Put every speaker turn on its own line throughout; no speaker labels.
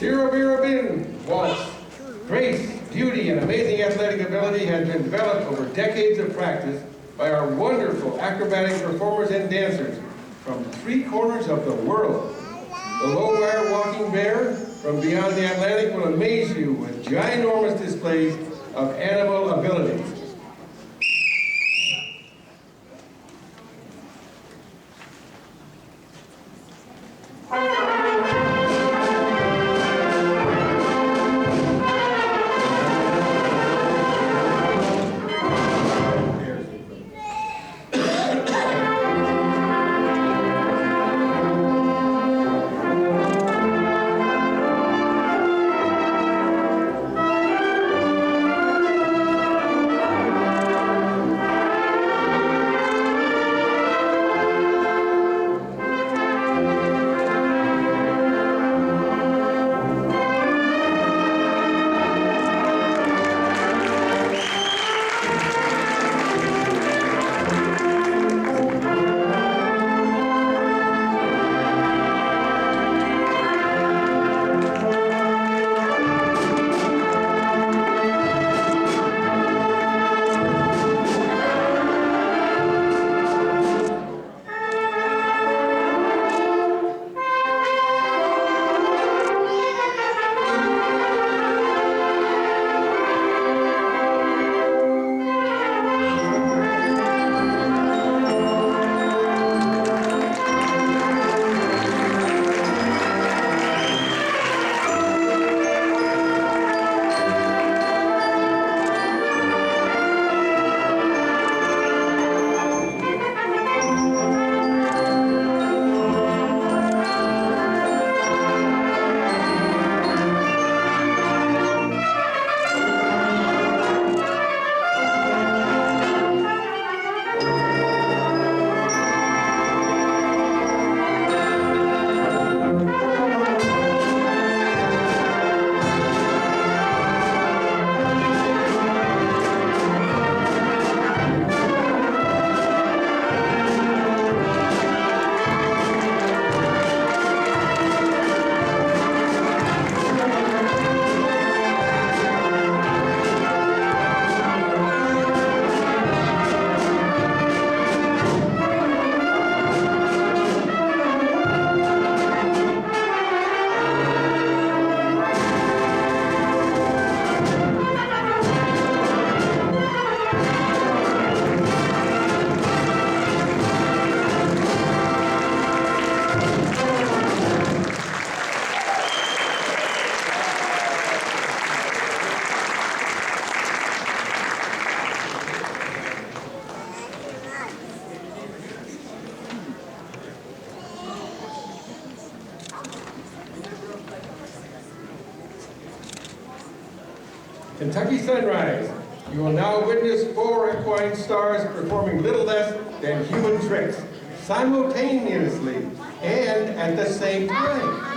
Circus waltz. Grace, beauty, and amazing athletic ability has been developed over decades of practice by our wonderful acrobatic performers and dancers from 3 corners of the world. The low-wire walking bear from beyond the Atlantic will amaze you with ginormous displays of animal abilities. Kentucky Sunrise. You will now witness 4 equine stars performing little less than human tricks, simultaneously and at the same time.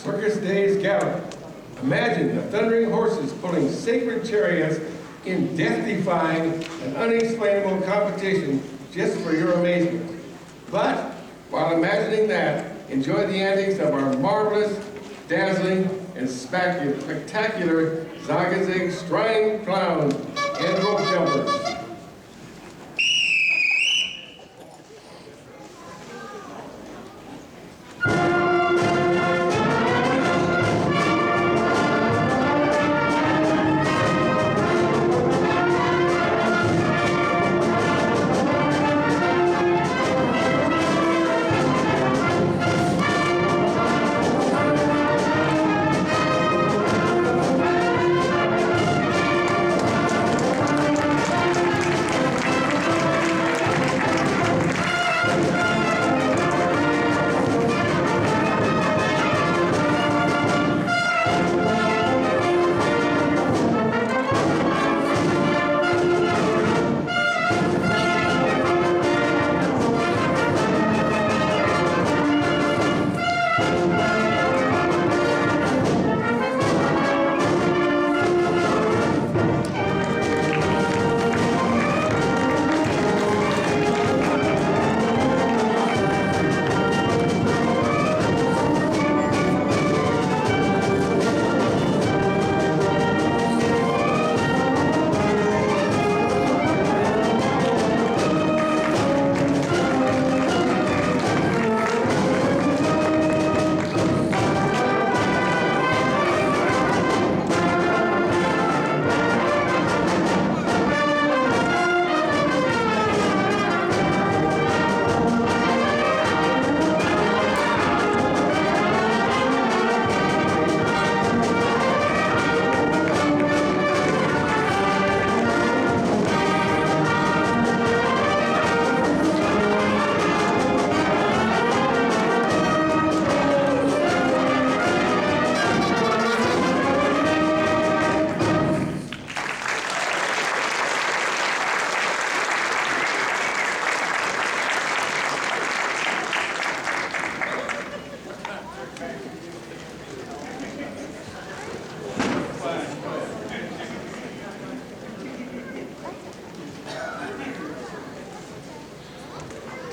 Circus Days Gallop. Imagine the thundering horses pulling sacred chariots in death-defying and unexplainable competition just for your amazement. But while imagining that, enjoy the antics of our marvelous, dazzling, and spectacular zigzag striding clowns and rope jumpers.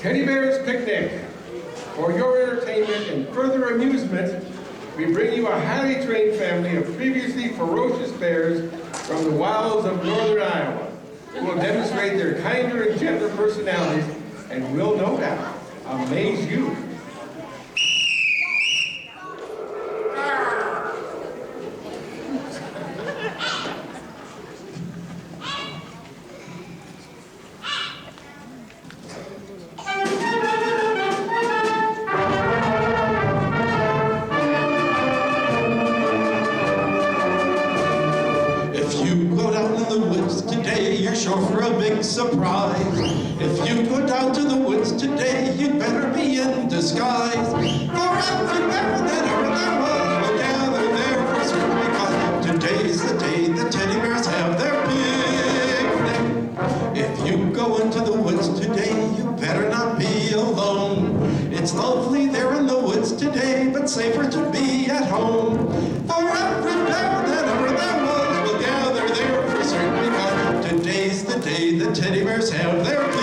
Teddy Bear's Picnic. For your entertainment and further amusement, we bring you a highly trained family of previously ferocious bears from the wilds of northern Iowa, who will demonstrate their kinder and gentler personalities and will, no doubt, amaze you.
Surprise. If you go down to the woods today, you'd better be in disguise. For every bear that ever there was will gather there for certain, because today's the day the teddy bears have their picnic. If you go into the woods today, you better not be alone. It's lovely there in the woods today, but safer to be at home. For every bear that ever there was will gather there for certain, because today's the day the teddy bears have their picnic.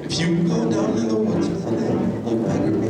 If you go down in the woods today, you better be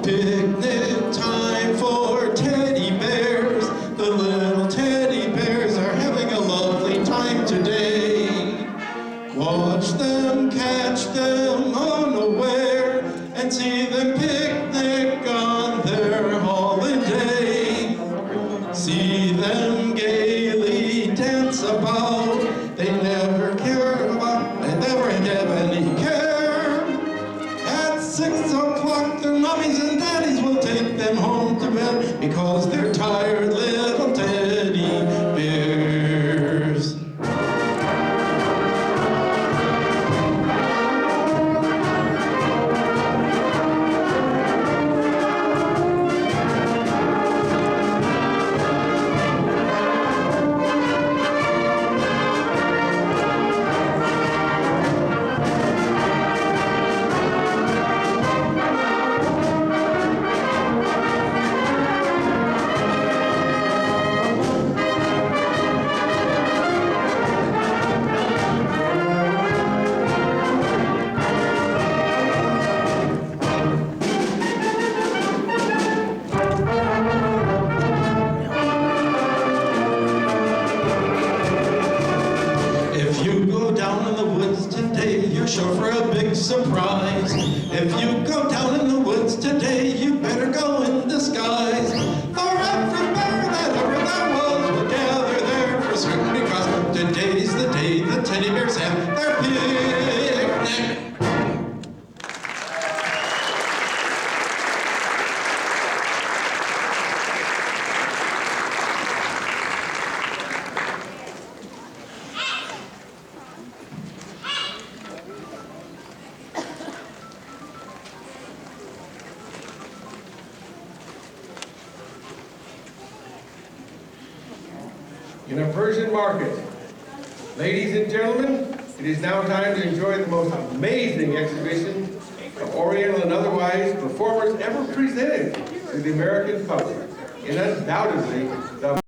picnic time for teddy bears. The little teddy bears are having a lovely time today. it's about. They never care about, they never have any care. At 6 o'clock, their mommies and daddies will take them home to bed because they're tired little teddy bears. If you go down in the woods today, you're sure for a big surprise. If you go down in the woods today, you better go in disguise. For every bear that ever there was will gather there for certain, because today's the day the teddy bears have their picnic.
In a Persian market. Ladies and gentlemen, it is now time to enjoy the most amazing exhibition of Oriental and otherwise performers ever presented to the American public. And undoubtedly, the